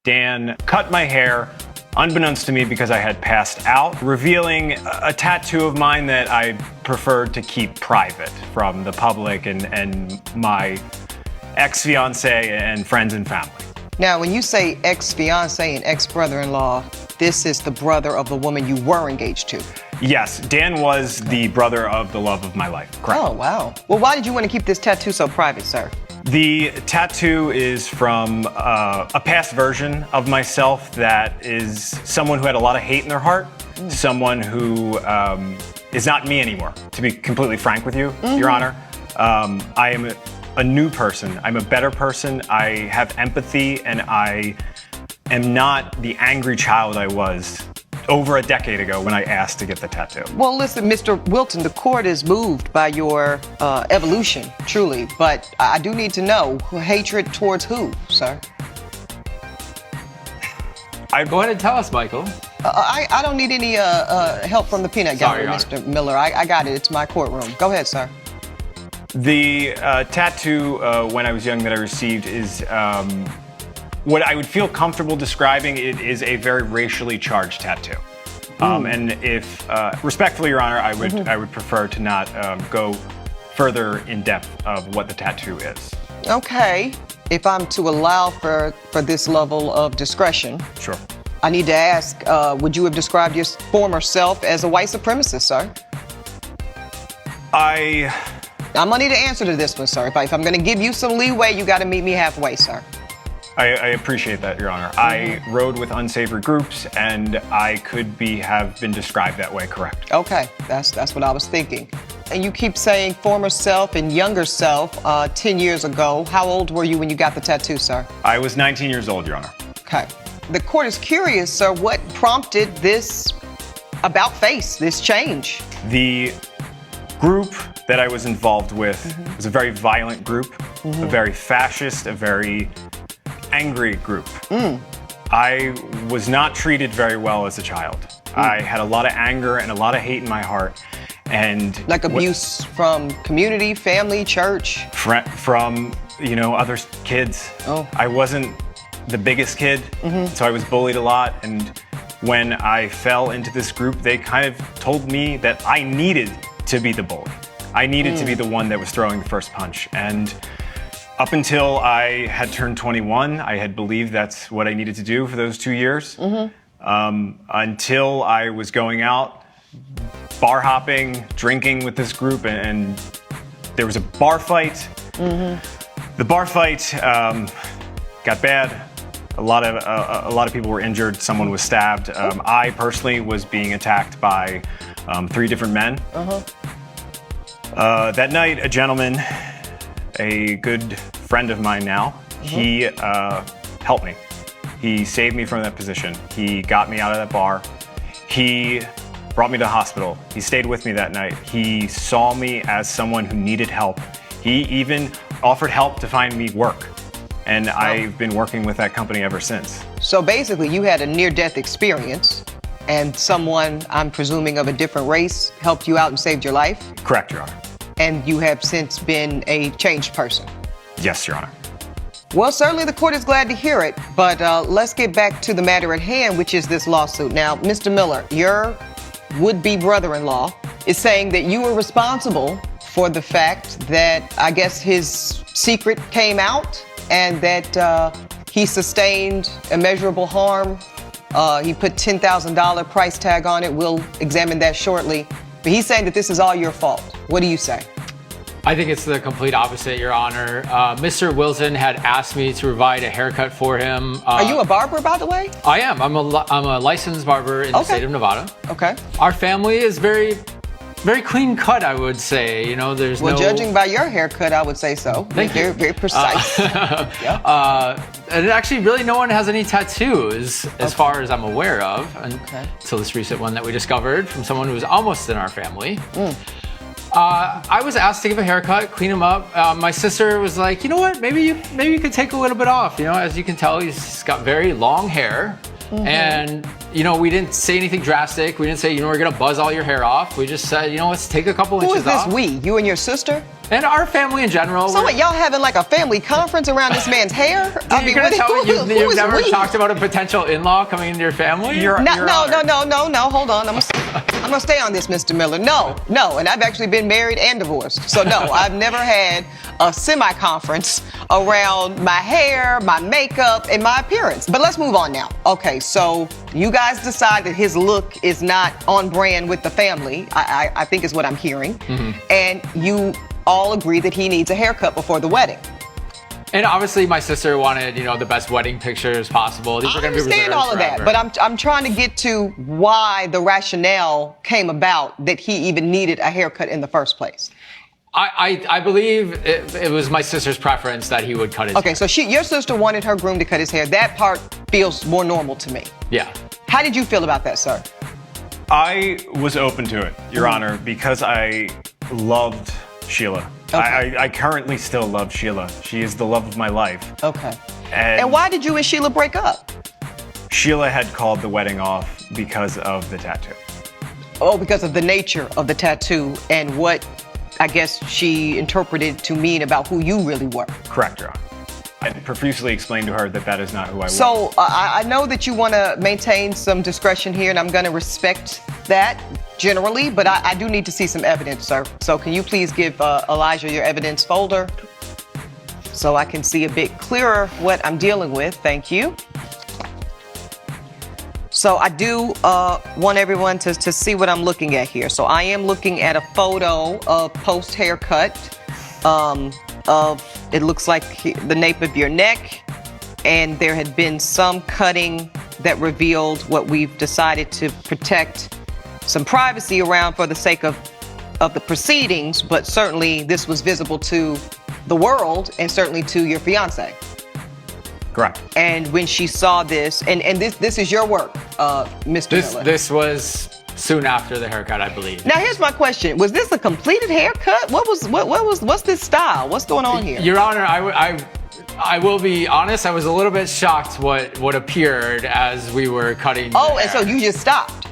Dan cut my hair, unbeknownst to me because I had passed out, revealing a tattoo of mine that I preferred to keep private from the public and my ex-fiance and friends and family. Now, when you say ex-fiance and ex-brother-in-law, this is the brother of the woman you were engaged to? Yes, Dan was the brother of the love of my life, correct. Oh, wow. Well, why did you want to keep this tattoo so private, sir? The tattoo is from a past version of myself that is someone who had a lot of hate in their heart, someone who is not me anymore, to be completely frank with you, Your Honor. I am a new person. I'm a better person. I have empathy, and I am not the angry child I was over a decade ago when I asked to get the tattoo. Well, listen, Mr. Wilton, the court is moved by your evolution, truly. But I do need to know, hatred towards who, sir? Go ahead and tell us, Michael. I don't need any help from the peanut gallery, Mr. Miller. I got it. It's my courtroom. Go ahead, sir. The tattoo when I was young that I received is what I would feel comfortable describing. It is a very racially charged tattoo. And if, respectfully, Your Honor, I would prefer to not go further in depth of what the tattoo is. Okay. If I'm to allow for this level of discretion, Sure. I need to ask, would you have described your former self as a white supremacist, sir? I'm gonna need an answer to this one, sir. If I'm gonna give you some leeway, you gotta meet me halfway, sir. I appreciate that, Your Honor. I rode with unsavory groups, and I could have been described that way, correct? Okay, that's what I was thinking. And you keep saying former self and younger self 10 years ago. How old were you when you got the tattoo, sir? I was 19 years old, Your Honor. Okay. The court is curious, sir, what prompted this about-face, this change? The group that I was involved with was a very violent group, a very fascist, a very angry group. I was not treated very well as a child. I had a lot of anger and a lot of hate in my heart. And like abuse from community, family, church? From, other kids. Oh. I wasn't the biggest kid, so I was bullied a lot. And when I fell into this group, they kind of told me that I needed to be the bully. I needed to be the one that was throwing the first punch. And up until I had turned 21, I had believed that's what I needed to do for those 2 years. Until I was going out, bar hopping, drinking with this group, and there was a bar fight. The bar fight got bad. A lot of people were injured. Someone was stabbed. I personally was being attacked by 3 different men. That night, a gentleman, a good friend of mine now, he helped me. He saved me from that position. He got me out of that bar. He brought me to the hospital. He stayed with me that night. He saw me as someone who needed help. He even offered help to find me work. And I've been working with that company ever since. So basically, you had a near-death experience, and someone, I'm presuming of a different race, helped you out and saved your life? Correct, Your Honor. And you have since been a changed person? Yes, Your Honor. Well, certainly the court is glad to hear it, but let's get back to the matter at hand, which is this lawsuit. Now, Mr. Miller, your would-be brother-in-law is saying that you were responsible for the fact that, I guess, his secret came out and that he sustained immeasurable harm. He put $10,000 price tag on it. We'll examine that shortly. But he's saying that this is all your fault. What do you say? I think it's the complete opposite, Your Honor. Mr. Wilson had asked me to provide a haircut for him. Are you a barber, by the way? I am. I'm a licensed barber in the state of Nevada. Okay. Our family is very clean cut, I would say. There's well, judging by your haircut, I would say so. Thank you. Very precise. And actually, really, no one has any tattoos, as far as I'm aware of, until this recent one that we discovered from someone who was almost in our family. I was asked to give a haircut, clean him up. My sister was like, you know what? Maybe you could take a little bit off. As you can tell, he's got very long hair, and we didn't say anything drastic. We didn't say, we're going to buzz all your hair off. We just said, let's take a couple Who inches is this off. we? You and your sister? And our family in general. So what, y'all having like a family conference around this man's hair? You're going to tell me you've never talked about a potential in-law coming into your family? No, hold on. I'm gonna stay on this, Mr. Miller. No, and I've actually been married and divorced. So no, I've never had a semi-conference around my hair, my makeup, and my appearance. But let's move on now. Okay, so you guys decide that his look is not on brand with the family, I think is what I'm hearing. And you all agree that he needs a haircut before the wedding. And obviously, my sister wanted, the best wedding pictures possible. These I are going to be reserved understand all of that, forever. but I'm trying to get to why the rationale came about that he even needed a haircut in the first place. I believe it was my sister's preference that he would cut his hair. Okay, so your sister wanted her groom to cut his hair. That part feels more normal to me. Yeah. How did you feel about that, sir? I was open to it, Your Honor, because I loved Sheila. Okay. I currently still love Sheila. She is the love of my life. Okay. And why did you and Sheila break up? Sheila had called the wedding off because of the tattoo. Oh, because of the nature of the tattoo and what I guess she interpreted to mean about who you really were. Correct, Your Honor. I profusely explained to her that that is not who I was. So I know that you want to maintain some discretion here, and I'm going to respect that generally, but I do need to see some evidence, sir. So can you please give Elijah your evidence folder so I can see a bit clearer what I'm dealing with? Thank you. So I do want everyone to see what I'm looking at here. So I am looking at a photo of post-haircut of, it looks like the nape of your neck, and there had been some cutting that revealed what we've decided to protect some privacy around for the sake of the proceedings, but certainly this was visible to the world and certainly to your fiance. Correct. And when she saw this, and this is your work, Mr. Miller. This was soon after the haircut, I believe. Now here's my question: was this a completed haircut? What's this style? What's going on here? Your Honor, I will be honest. I was a little bit shocked what appeared as we were cutting. Oh, and so you just stopped.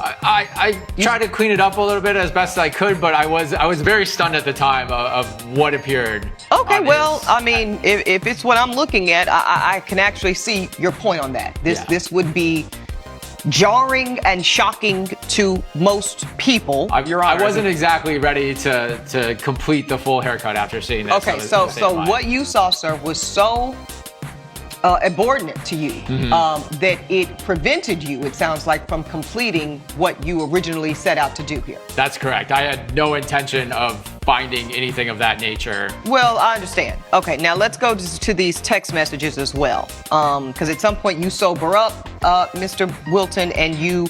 I tried to clean it up a little bit as best I could, but I was very stunned at the time of what appeared. Okay, well, I mean, if it's what I'm looking at, I can actually see your point on that. This would be jarring and shocking to most people. Your Honor, I wasn't exactly ready to complete the full haircut after seeing this. Okay, so what you saw, sir, was so abhorrent to you that it prevented you, it sounds like, from completing what you originally set out to do here. That's correct. I had no intention of finding anything of that nature. Well, I understand. Okay, now let's go to these text messages as well. Because at some point you sober up, Mr. Wilton, and you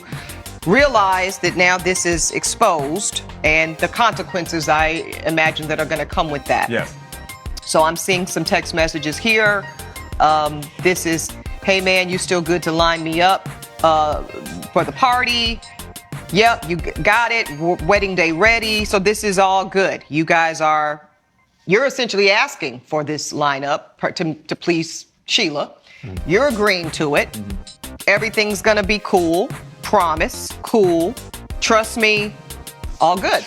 realize that now this is exposed and the consequences, I imagine, that are going to come with that. Yes. So I'm seeing some text messages here. This is, hey man, you still good to line me up for the party? Yep, you got it. Wedding day ready. So this is all good. You guys you're essentially asking for this lineup to please Sheila. You're agreeing to it. Everything's gonna be cool. Promise. Cool. Trust me. All good.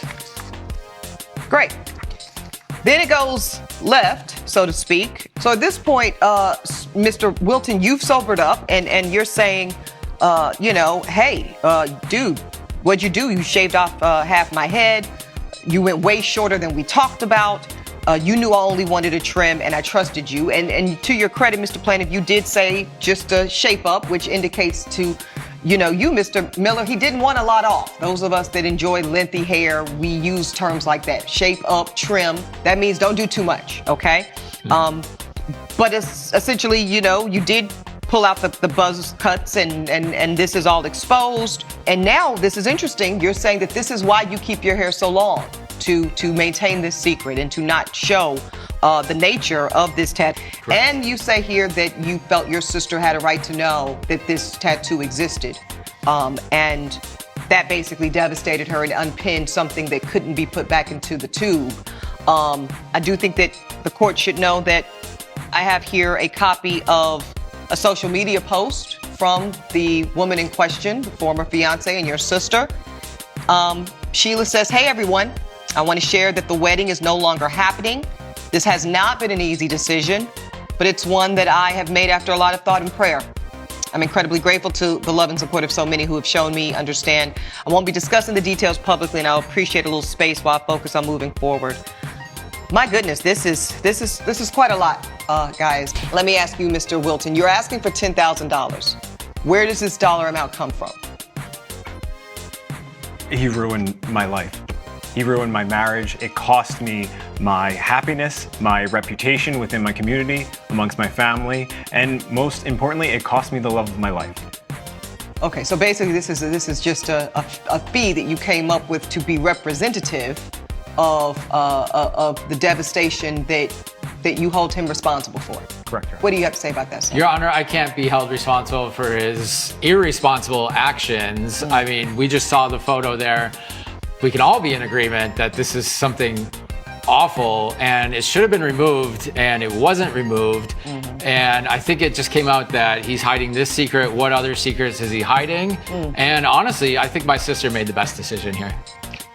Great. Then it goes left, so to speak. So at this point, Mr. Wilton, you've sobered up and you're saying, hey, dude, what'd you do? You shaved off half my head. You went way shorter than we talked about. You knew I only wanted a trim and I trusted you. And to your credit, Mr. Plaintiff, you did say just to shape up, which indicates to you, Mr. Miller, he didn't want a lot off. Those of us that enjoy lengthy hair, we use terms like that. Shape up, trim. That means don't do too much, okay? But it's essentially, you did pull out the buzz cuts and this is all exposed. And now this is interesting. You're saying that this is why you keep your hair so long, to maintain this secret and to not show the nature of this tattoo. And you say here that you felt your sister had a right to know that this tattoo existed. And that basically devastated her and unpinned something that couldn't be put back into the tube. I do think that the court should know that I have here a copy of a social media post from the woman in question, the former fiance and your sister. Sheila says, hey, everyone. I want to share that the wedding is no longer happening. This has not been an easy decision, but it's one that I have made after a lot of thought and prayer. I'm incredibly grateful to the love and support of so many who have shown me understand. I won't be discussing the details publicly, and I'll appreciate a little space while I focus on moving forward. My goodness, this is quite a lot, guys. Let me ask you, Mr. Wilton, you're asking for $10,000. Where does this dollar amount come from? He ruined my life. He ruined my marriage. It cost me my happiness, my reputation within my community, amongst my family, and most importantly, it cost me the love of my life. Okay, so basically this is just a fee that you came up with to be representative of the devastation that you hold him responsible for. Correct, Your Honor. What do you have to say about that, sir? Your Honor, I can't be held responsible for his irresponsible actions. I mean, we just saw the photo there. We can all be in agreement that this is something awful and it should have been removed and it wasn't removed. And I think it just came out that he's hiding this secret. What other secrets is he hiding? And honestly, I think my sister made the best decision here.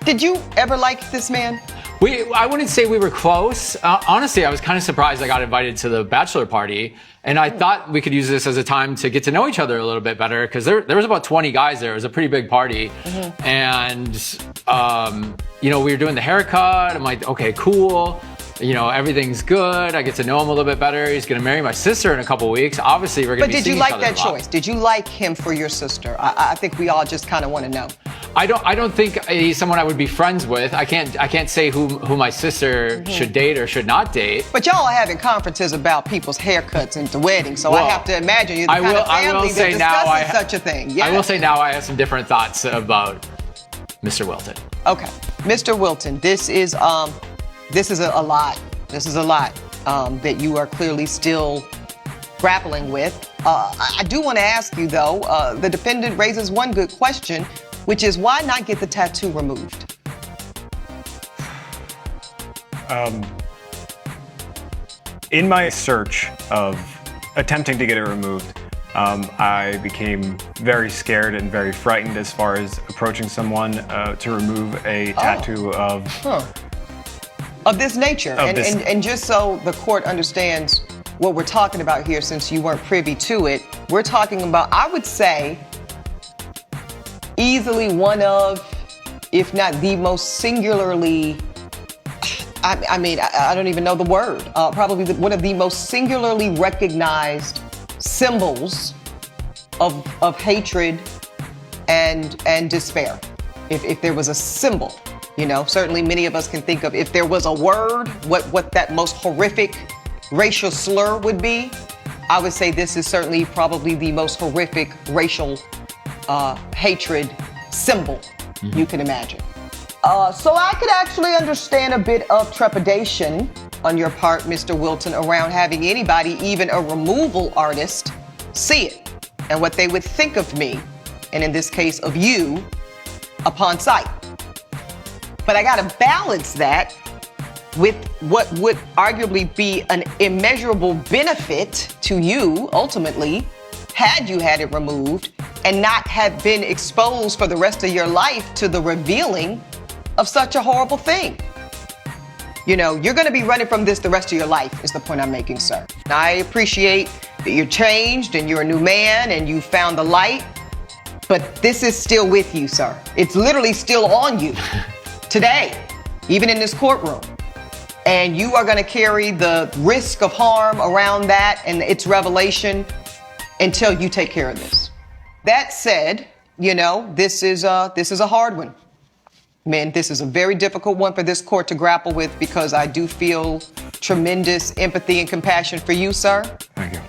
Did you ever like this man? I wouldn't say we were close. Honestly, I was kind of surprised I got invited to the bachelor party. And I thought we could use this as a time to get to know each other a little bit better because there was about 20 guys there. It was a pretty big party. And, you know, we were doing the haircut. I'm like, okay, cool. You know, everything's good. I get to know him a little bit better. He's going to marry my sister in a couple weeks. Obviously, we're going to be seeing each other a lot. But did you like that choice? Did you like him for your sister? I think we all just kind of want to know. I don't think he's someone I would be friends with. I can't say who my sister should date or should not date. But y'all are having conferences about people's haircuts and the wedding, so I have to imagine you're the kind of family that discusses such a thing. Yes. I will say now I have some different thoughts about Mr. Wilton. Okay, Mr. Wilton, this is a lot. This is a lot that you are clearly still grappling with. I do want to ask you, though, the defendant raises one good question, which is why not get the tattoo removed? In my search of attempting to get it removed, I became very scared and very frightened as far as approaching someone to remove a tattoo of this nature. And just so the court understands what we're talking about here, since you weren't privy to it, we're talking about, I would say, easily one of, if not the most singularly, I don't even know the word, probably one of the most singularly recognized symbols of hatred and despair. If there was a symbol, you know, certainly many of us can think of, if there was a word, what that most horrific racial slur would be, I would say this is certainly probably the most horrific racial hatred symbol you can imagine. So I could actually understand a bit of trepidation on your part, Mr. Wilton, around having anybody, even a removal artist, see it and what they would think of me, and in this case of you, upon sight. But I gotta balance that with what would arguably be an immeasurable benefit to you, ultimately, had you had it removed and not have been exposed for the rest of your life to the revealing of such a horrible thing. You know, you're gonna be running from this the rest of your life, is the point I'm making, sir. Now, I appreciate that you're changed and you're a new man and you found the light, but this is still with you, sir. It's literally still on you today, even in this courtroom. And you are gonna carry the risk of harm around that and its revelation until you take care of this. That said, you know, this is a hard one. Man, this is a very difficult one for this court to grapple with because I do feel tremendous empathy and compassion for you, sir. Thank you.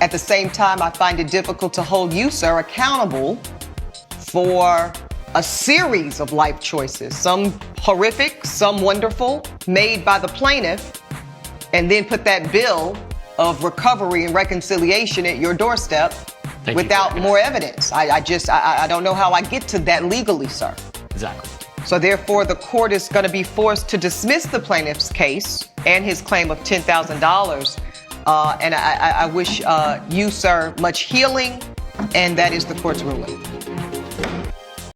At the same time, I find it difficult to hold you, sir, accountable for a series of life choices, some horrific, some wonderful, made by the plaintiff, and then put that bill of recovery and reconciliation at your doorstep without more evidence. I don't know how I get to that legally, sir. Exactly. So therefore, the court is going to be forced to dismiss the plaintiff's case and his claim of $10,000. And I wish you, sir, much healing And that is the court's ruling.